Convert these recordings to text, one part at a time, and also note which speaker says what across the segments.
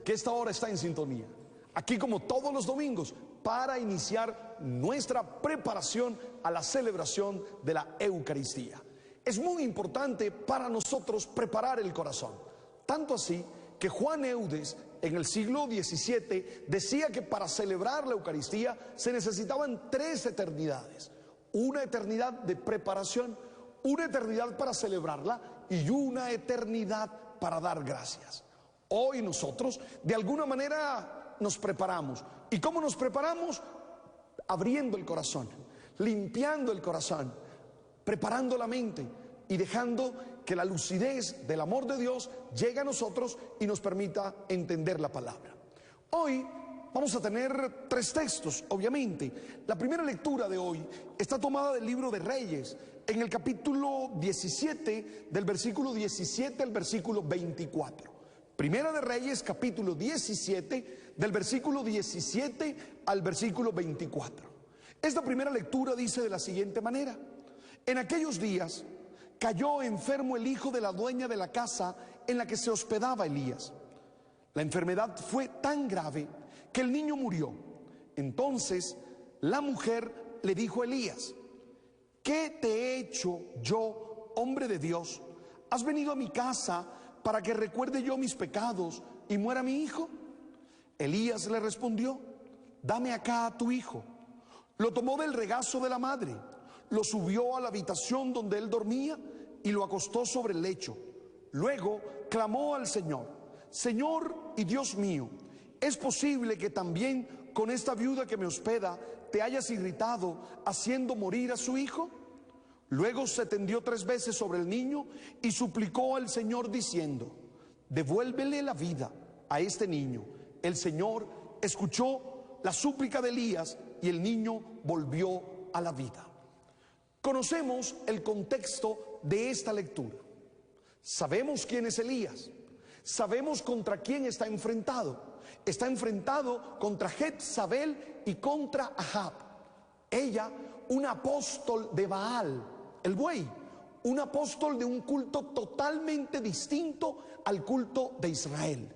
Speaker 1: que esta hora está en sintonía, aquí como todos los domingos, para iniciar nuestra preparación a la celebración de la Eucaristía. Es muy importante para nosotros preparar el corazón, tanto así que Juan Eudes en el siglo XVII decía que para celebrar la Eucaristía se necesitaban 3 eternidades: una eternidad de preparación, una eternidad para celebrarla y una eternidad para dar gracias. Hoy nosotros de alguna manera nos preparamos. ¿Y cómo nos preparamos? Abriendo el corazón, limpiando el corazón, preparando la mente y dejando que la lucidez del amor de Dios llegue a nosotros y nos permita entender la palabra. Hoy vamos a tener 3 textos, obviamente. La primera lectura de hoy está tomada del libro de Reyes, en el capítulo 17, del versículo 17 al versículo 24. Primera de Reyes, capítulo 17, del versículo 17 al versículo 24. Esta primera lectura dice de la siguiente manera: en aquellos días cayó enfermo el hijo de la dueña de la casa en la que se hospedaba Elías. La enfermedad fue tan grave que el niño murió. Entonces la mujer le dijo a Elías: ¿qué te he hecho yo, hombre de Dios? ¿Has venido a mi casa para que recuerde yo mis pecados y muera mi hijo? Elías le respondió: dame acá a tu hijo. Lo tomó del regazo de la madre, lo subió a la habitación donde él dormía y lo acostó sobre el lecho. Luego clamó al Señor: Señor y Dios mío, ¿es posible que también con esta viuda que me hospeda te hayas irritado haciendo morir a su hijo? Luego se tendió 3 veces sobre el niño y suplicó al Señor diciendo: devuélvele la vida a este niño. El Señor escuchó la súplica de Elías y el niño volvió a la vida. Conocemos el contexto de esta lectura. Sabemos quién es Elías. Sabemos contra quién está enfrentado. Está enfrentado contra Jezabel y contra Ahab. Ella, un apóstol de Baal, el buey, un apóstol de un culto totalmente distinto al culto de Israel.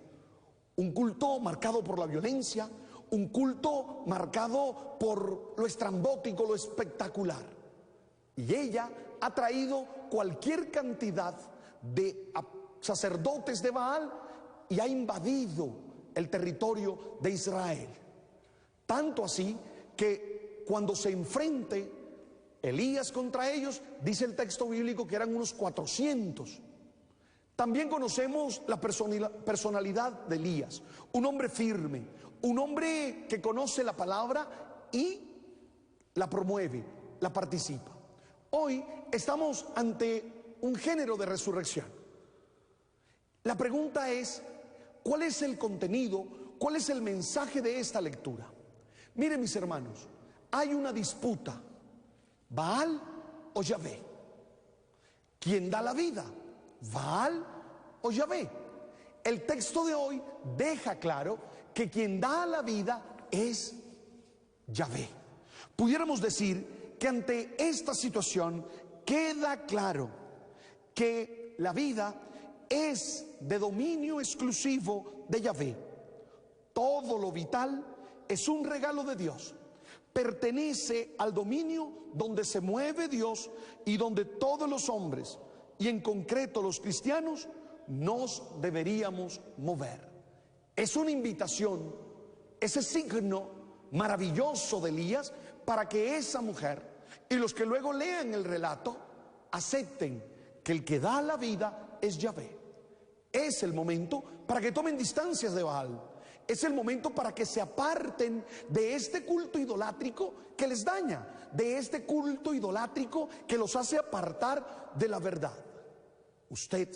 Speaker 1: Un culto marcado por la violencia, un culto marcado por lo estrambótico, lo espectacular. Y ella ha traído cualquier cantidad de sacerdotes de Baal y ha invadido el territorio de Israel. Tanto así que cuando se enfrente Elías contra ellos, dice el texto bíblico que eran unos 400. También conocemos la personalidad de Elías, un hombre firme, un hombre que conoce la palabra y la promueve, la participa. Hoy estamos ante un género de resurrección. La pregunta es: ¿cuál es el contenido? ¿Cuál es el mensaje de esta lectura? Miren, mis hermanos, hay una disputa: ¿Baal o Yahvé? ¿Quién da la vida? ¿Baal o Yahvé? El texto de hoy deja claro que quien da la vida es Yahvé. Pudiéramos decir que ante esta situación queda claro que la vida es de dominio exclusivo de Yahvé. Todo lo vital es un regalo de Dios. Pertenece al dominio donde se mueve Dios y donde todos los hombres, y en concreto los cristianos, nos deberíamos mover. Es una invitación, ese signo maravilloso de Elías, para que esa mujer y los que luego lean el relato acepten que el que da la vida es Yahvé. Es el momento para que tomen distancias de Baal. Es el momento para que se aparten de este culto idolátrico que les daña, de este culto idolátrico que los hace apartar de la verdad. Usted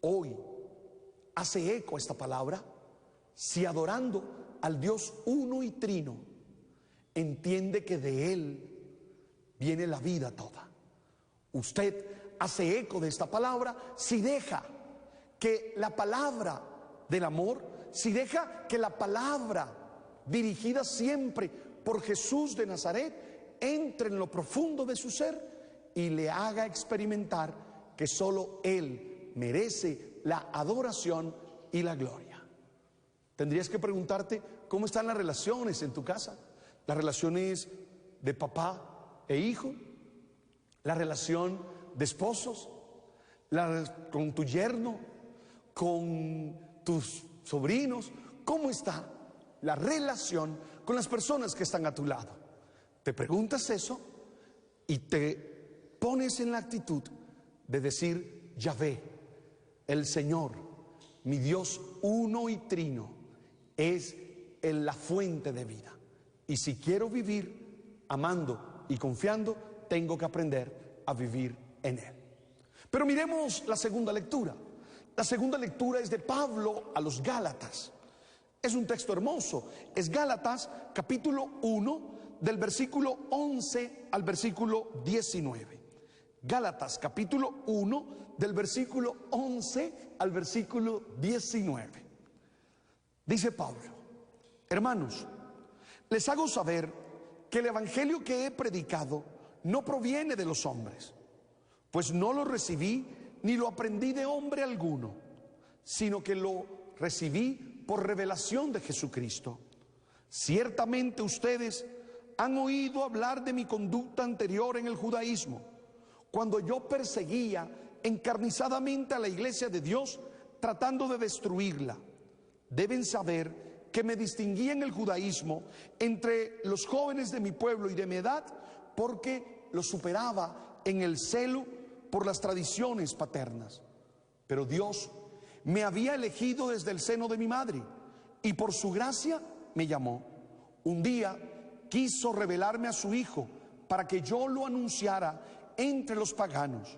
Speaker 1: hoy hace eco a esta palabra si, adorando al Dios uno y trino, entiende que de Él viene la vida toda. Usted hace eco de esta palabra si deja que la palabra del amor, si deja que la palabra dirigida siempre por Jesús de Nazaret entre en lo profundo de su ser y le haga experimentar que solo Él merece la adoración y la gloria. Tendrías que preguntarte cómo están las relaciones en tu casa, las relaciones de papá e hijo, la relación de esposos, con tu yerno, con tus sobrinos. ¿Cómo está la relación con las personas que están a tu lado? Te preguntas eso y te pones en la actitud de decir: Yahvé, el Señor, mi Dios uno y trino, es la fuente de vida. Y si quiero vivir amando y confiando, tengo que aprender a vivir en Él. Pero miremos la segunda lectura. La segunda lectura es de Pablo a los Gálatas. Es un texto hermoso. Es Gálatas capítulo 1, del versículo 11 al versículo 19. Gálatas capítulo 1, del versículo 11 al versículo 19. Dice Pablo: hermanos, les hago saber que el evangelio que he predicado no proviene de los hombres, pues no lo recibí ni lo aprendí de hombre alguno, sino que lo recibí por revelación de Jesucristo. Ciertamente ustedes han oído hablar de mi conducta anterior en el judaísmo, cuando yo perseguía encarnizadamente a la iglesia de Dios, tratando de destruirla. Deben saber que me distinguí en el judaísmo entre los jóvenes de mi pueblo y de mi edad, porque los superaba en el celo por las tradiciones paternas. Pero Dios me había elegido desde el seno de mi madre y por su gracia me llamó. Un día quiso revelarme a su Hijo para que yo lo anunciara entre los paganos.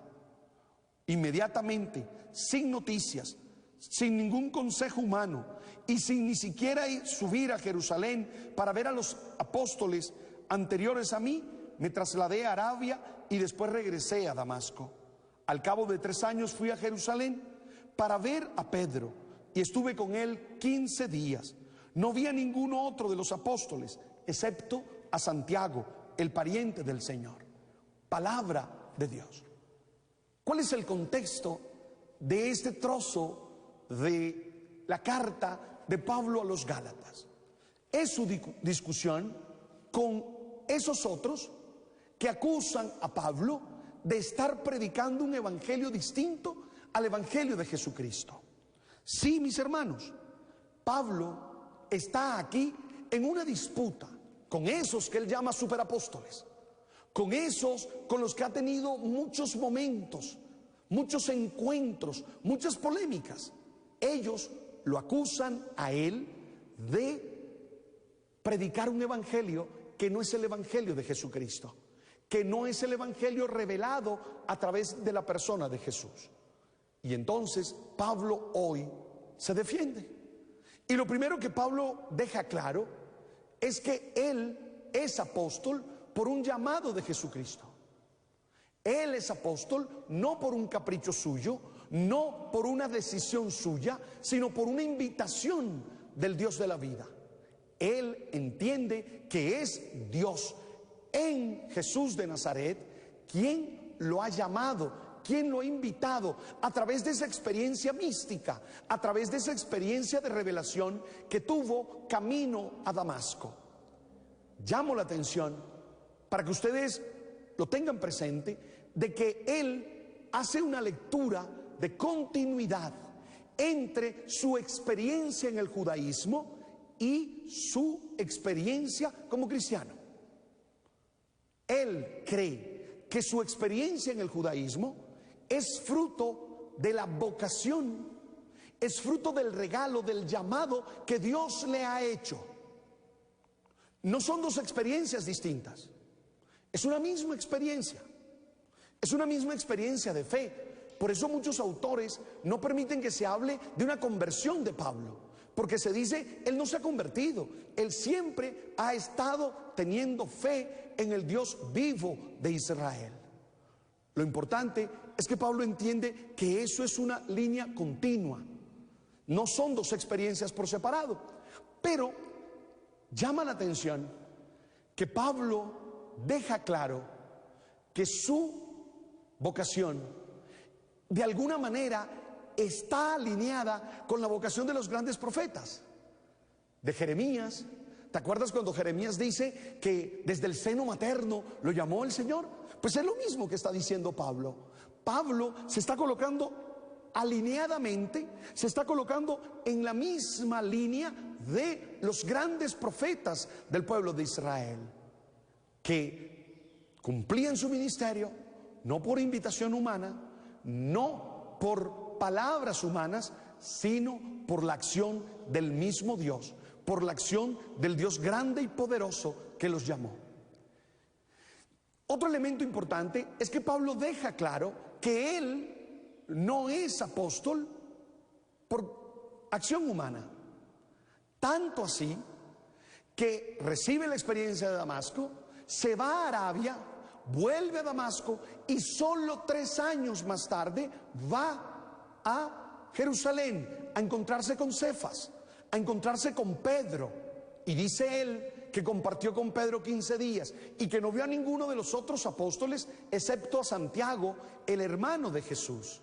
Speaker 1: Inmediatamente, sin noticias, sin ningún consejo humano y sin ni siquiera subir a Jerusalén para ver a los apóstoles anteriores a mí, me trasladé a Arabia y después regresé a Damasco. Al cabo de 3 años fui a Jerusalén para ver a Pedro y estuve con él 15 días. No vi a ninguno otro de los apóstoles, excepto a Santiago, el pariente del Señor. Palabra de Dios. ¿Cuál es el contexto de este trozo de la carta de Pablo a los Gálatas? Es su discusión con esos otros que acusan a Pablo de estar predicando un evangelio distinto al evangelio de Jesucristo. Sí, mis hermanos, Pablo está aquí en una disputa con esos que él llama superapóstoles, con esos con los que ha tenido muchos momentos, muchos encuentros, muchas polémicas. Ellos lo acusan a él de predicar un evangelio que no es el evangelio de Jesucristo, que no es el evangelio revelado a través de la persona de Jesús. Y entonces Pablo hoy se defiende. Y lo primero que Pablo deja claro es que él es apóstol por un llamado de Jesucristo. Él es apóstol no por un capricho suyo, no por una decisión suya, sino por una invitación del Dios de la vida. Él entiende que es Dios en Jesús de Nazaret quien lo ha llamado, quien lo ha invitado a través de esa experiencia mística, a través de esa experiencia de revelación que tuvo camino a Damasco. Llamo la atención para que ustedes lo tengan presente, de que él hace una lectura de continuidad entre su experiencia en el judaísmo y su experiencia como cristiano. Él cree que su experiencia en el judaísmo es fruto de la vocación, es fruto del regalo, del llamado que Dios le ha hecho. No son dos experiencias distintas, es una misma experiencia, es una misma experiencia de fe. Por eso muchos autores no permiten que se hable de una conversión de Pablo, porque se dice, él no se ha convertido, él siempre ha estado teniendo fe en el Dios vivo de Israel. Lo importante es que Pablo entiende que eso es una línea continua, no son dos experiencias por separado. Pero llama la atención que Pablo deja claro que su vocación de alguna manera está alineada con la vocación de los grandes profetas. de Jeremías. ¿Te acuerdas cuando Jeremías dice que desde el seno materno lo llamó el Señor? Pues es lo mismo que está diciendo Pablo. Pablo se está colocando alineadamente, se está colocando en la misma línea de los grandes profetas del pueblo de Israel, que cumplían su ministerio no por invitación humana, no por palabras humanas, sino por la acción del mismo Dios, por la acción del Dios grande y poderoso que los llamó. Otro elemento importante es que Pablo deja claro que él no es apóstol por acción humana. Tanto así que recibe la experiencia de Damasco, se va a Arabia, vuelve a Damasco y solo 3 años más tarde va a Jerusalén a encontrarse con Cefas, a encontrarse con Pedro. Y dice él que compartió con Pedro 15 días y que no vio a ninguno de los otros apóstoles excepto a Santiago, el hermano de Jesús.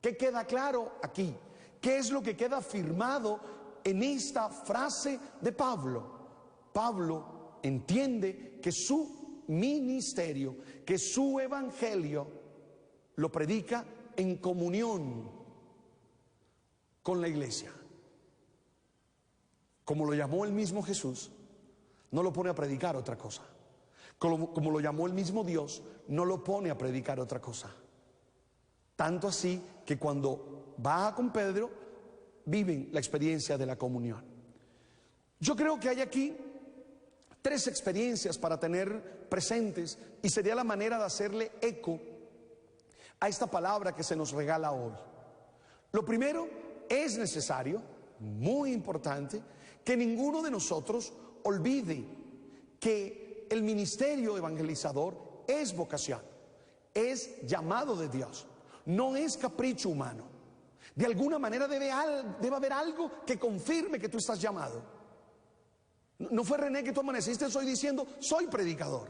Speaker 1: ¿Qué queda claro aquí? ¿Qué es lo que queda afirmado en esta frase de Pablo? Pablo entiende que su ministerio, que su evangelio lo predica en comunión con la iglesia. Como lo llamó el mismo Jesús, no lo pone a predicar otra cosa. Como lo llamó el mismo Dios, no lo pone a predicar otra cosa. Tanto así que cuando va con Pedro, viven la experiencia de la comunión. Yo creo que hay aquí 3 experiencias para tener presentes y sería la manera de hacerle eco a esta palabra que se nos regala hoy. Lo primero, es necesario, muy importante, que ninguno de nosotros olvide que el ministerio evangelizador es vocación, es llamado de Dios, no es capricho humano. De alguna manera debe haber algo que confirme que tú estás llamado. No fue René que tú amaneciste hoy diciendo, soy predicador.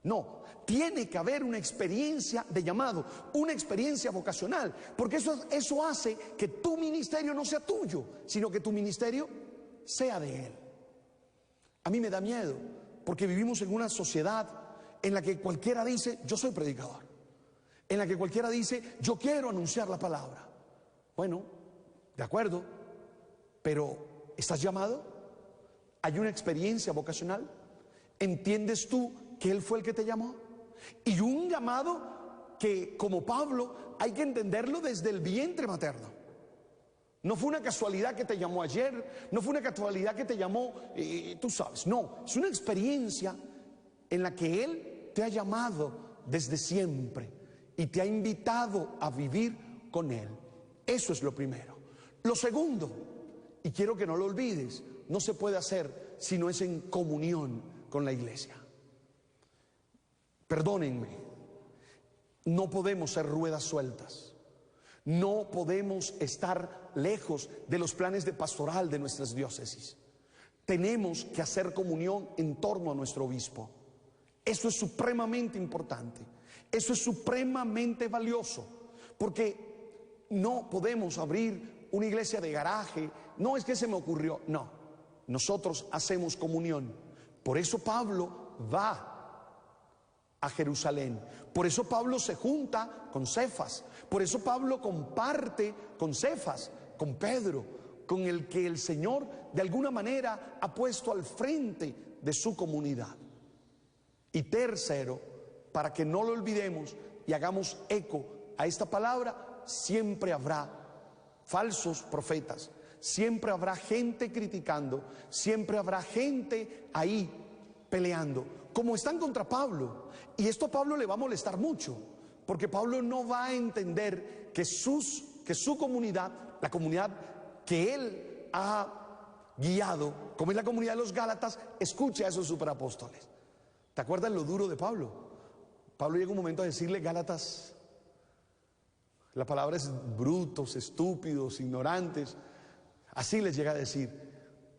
Speaker 1: No, tiene que haber una experiencia de llamado, una experiencia vocacional, porque eso hace que tu ministerio no sea tuyo, sino que tu ministerio sea de Él. A mí me da miedo, porque vivimos en una sociedad en la que cualquiera dice, yo soy predicador, en la que cualquiera dice, yo quiero anunciar la palabra. Bueno, de acuerdo, pero ¿estás llamado? ¿Hay una experiencia vocacional? ¿Entiendes tú que Él fue el que te llamó? Y un llamado que, como Pablo, hay que entenderlo desde el vientre materno. No fue una casualidad que te llamó ayer, no fue una casualidad que te llamó, tú sabes, no, es una experiencia en la que Él te ha llamado desde siempre y te ha invitado a vivir con Él. Eso es lo primero. Lo segundo, y quiero que no lo olvides, no se puede hacer si no es en comunión con la iglesia. Perdónenme, no podemos ser ruedas sueltas. No podemos estar lejos de los planes de pastoral de nuestras diócesis. Tenemos que hacer comunión en torno a nuestro obispo. Eso es supremamente importante. Eso es supremamente valioso. Porque no podemos abrir una iglesia de garaje. No es que se me ocurrió. No, nosotros hacemos comunión. Por eso Pablo va a Jerusalén. Por eso Pablo se junta con Cefas. Por eso Pablo comparte con Cefas, con Pedro, con el que el Señor de alguna manera ha puesto al frente de su comunidad. Y tercero, para que no lo olvidemos y hagamos eco a esta palabra, siempre habrá falsos profetas, siempre habrá gente criticando, siempre habrá gente ahí peleando, como están contra Pablo. Y esto a Pablo le va a molestar mucho, porque Pablo no va a entender que su comunidad, la comunidad que él ha guiado, como es la comunidad de los Gálatas, escuche a esos superapóstoles. ¿Te acuerdas lo duro de Pablo? Pablo llega un momento a decirle, Gálatas, la palabra es brutos, estúpidos, ignorantes. Así les llega a decir,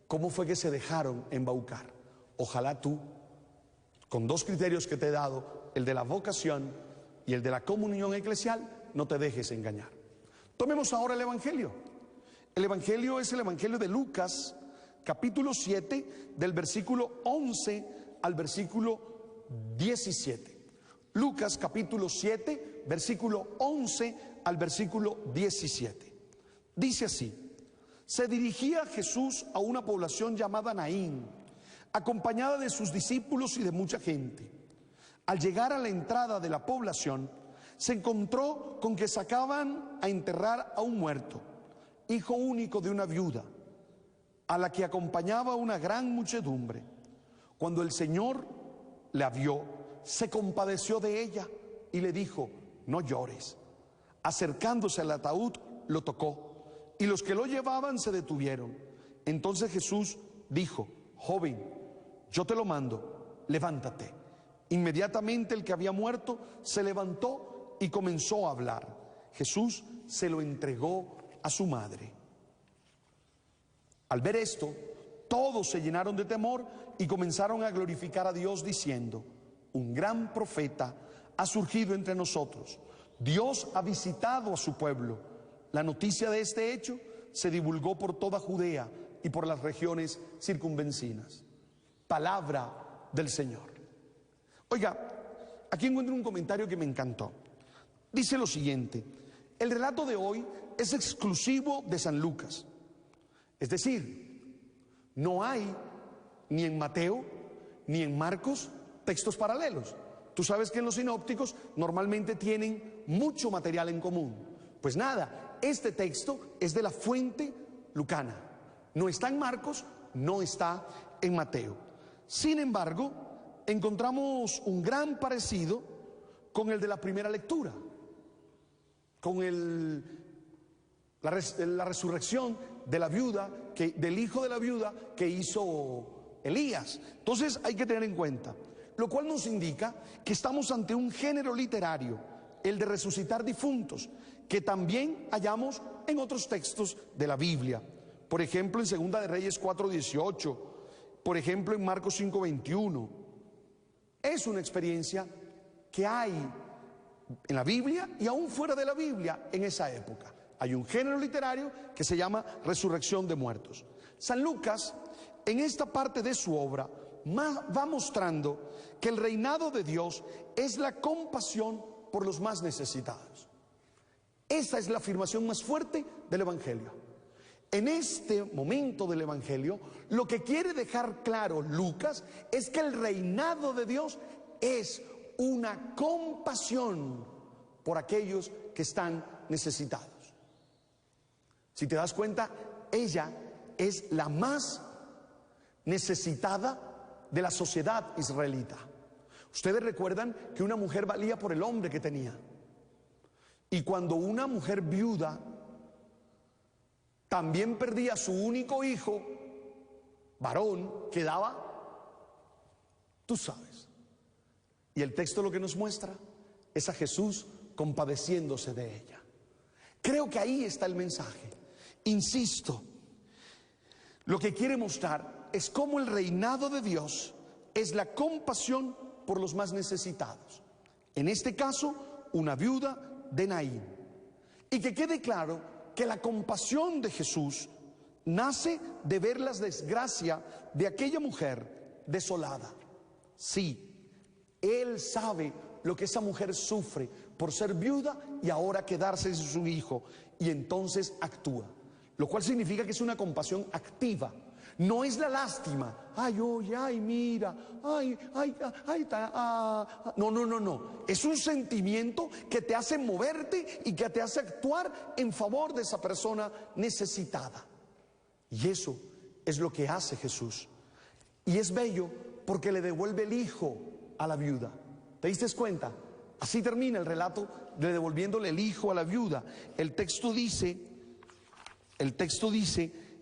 Speaker 1: ¿cómo fue que se dejaron embaucar? Ojalá tú, con 2 criterios que te he dado, el de la vocación y el de la comunión eclesial, no te dejes engañar. Tomemos ahora el Evangelio. El Evangelio es el Evangelio de Lucas, capítulo 7, del versículo 11 al versículo 17. Lucas capítulo 7, versículo 11 al versículo 17. Dice así: se dirigía Jesús a una población llamada Naín, acompañada de sus discípulos y de mucha gente. Al llegar a la entrada de la población, se encontró con que sacaban a enterrar a un muerto, hijo único de una viuda, a la que acompañaba una gran muchedumbre. Cuando el Señor la vio, se compadeció de ella y le dijo: no llores. Acercándose al ataúd, lo tocó, y los que lo llevaban se detuvieron. Entonces Jesús dijo: joven, yo te lo mando, levántate. Inmediatamente el que había muerto se levantó y comenzó a hablar. Jesús se lo entregó a su madre. Al ver esto, todos se llenaron de temor y comenzaron a glorificar a Dios diciendo: un gran profeta ha surgido entre nosotros. Dios ha visitado a su pueblo. La noticia de este hecho se divulgó por toda Judea y por las regiones circunvecinas. Palabra del Señor. Oiga, aquí encuentro un comentario que me encantó. Dice lo siguiente: el relato de hoy es exclusivo de San Lucas. Es decir, no hay ni en Mateo ni en Marcos textos paralelos. Tú sabes que en los sinópticos normalmente tienen mucho material en común. Pues nada, este texto es de la fuente lucana. No está en Marcos, no está en Mateo. Sin embargo, encontramos un gran parecido con el de la primera lectura, con la resurrección de la viuda, del hijo de la viuda que hizo Elías. Entonces hay que tener en cuenta, lo cual nos indica que estamos ante un género literario, el de resucitar difuntos, que también hallamos en otros textos de la Biblia. Por ejemplo, en Segunda de Reyes 4:18, por ejemplo, en Marcos 5:21. Es una experiencia que hay en la Biblia y aún fuera de la Biblia en esa época. Hay un género literario que se llama resurrección de muertos. San Lucas, en esta parte de su obra, va mostrando que el reinado de Dios es la compasión por los más necesitados. Esa es la afirmación más fuerte del Evangelio. En este momento del Evangelio, lo que quiere dejar claro Lucas es que el reinado de Dios es una compasión por aquellos que están necesitados. Si te das cuenta, ella es la más necesitada de la sociedad israelita. Ustedes recuerdan que una mujer valía por el hombre que tenía. Y cuando una mujer viuda también perdía a su único hijo, varón, quedaba, tú sabes. Y el texto lo que nos muestra es a Jesús compadeciéndose de ella. Creo que ahí está el mensaje. Insisto, lo que quiere mostrar es cómo el reinado de Dios es la compasión por los más necesitados. En este caso, una viuda de Naín. Y que quede claro que la compasión de Jesús nace de ver la desgracia de aquella mujer desolada. Sí, Él sabe lo que esa mujer sufre por ser viuda y ahora quedarse sin su hijo, y entonces actúa. Lo cual significa que es una compasión activa. No es la lástima. Ay, oye, ay, mira, no. Es un sentimiento que te hace moverte y que te hace actuar en favor de esa persona necesitada. Y eso es lo que hace Jesús. Y es bello porque le devuelve el hijo a la viuda. ¿Te diste cuenta? Así termina el relato de devolviéndole el hijo a la viuda. El texto dice,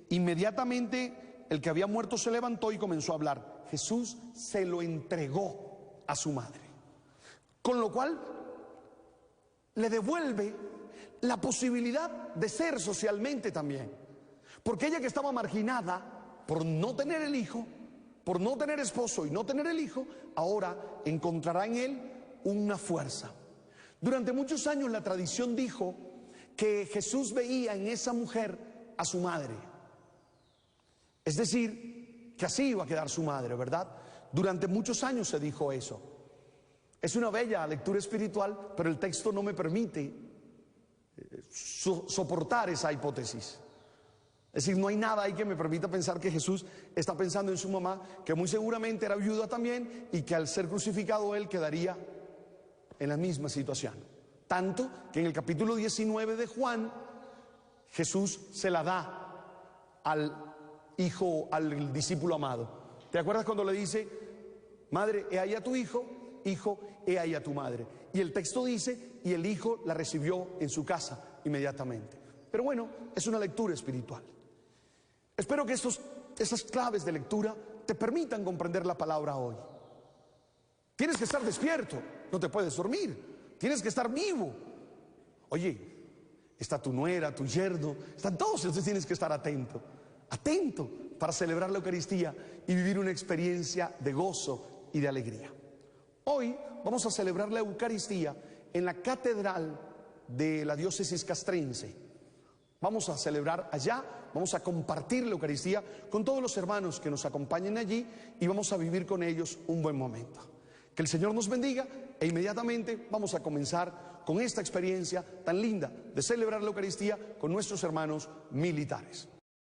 Speaker 1: inmediatamente el que había muerto se levantó y comenzó a hablar. Jesús se lo entregó a su madre. Con lo cual le devuelve la posibilidad de ser socialmente también. Porque ella, que estaba marginada por no tener el hijo, por no tener esposo y no tener el hijo, ahora encontrará en él una fuerza. Durante muchos años la tradición dijo que Jesús veía en esa mujer a su madre. Es decir, que así iba a quedar su madre, ¿verdad? Durante muchos años se dijo eso. Es una bella lectura espiritual, pero el texto no me permite soportar esa hipótesis. Es decir, no hay nada ahí que me permita pensar que Jesús está pensando en su mamá, que muy seguramente era viuda también, y que al ser crucificado él quedaría en la misma situación. Tanto que en el capítulo 19 de Juan, Jesús se la da al hijo, al discípulo amado. ¿Te acuerdas cuando le dice, madre, he ahí a tu hijo, hijo, he ahí a tu madre? Y el texto dice, y el hijo la recibió en su casa inmediatamente. Pero bueno, es una lectura espiritual. Espero que esas claves de lectura te permitan comprender la palabra hoy. Tienes que estar despierto, no te puedes dormir, tienes que estar vivo. Oye, está tu nuera, tu yerno, están todos, entonces tienes que estar atento, atento para celebrar la Eucaristía y vivir una experiencia de gozo y de alegría. Hoy vamos a celebrar la Eucaristía en la catedral de la diócesis castrense. Vamos a celebrar allá, vamos a compartir la Eucaristía con todos los hermanos que nos acompañen allí y vamos a vivir con ellos un buen momento. Que el Señor nos bendiga e inmediatamente vamos a comenzar con esta experiencia tan linda de celebrar la Eucaristía con nuestros hermanos militares.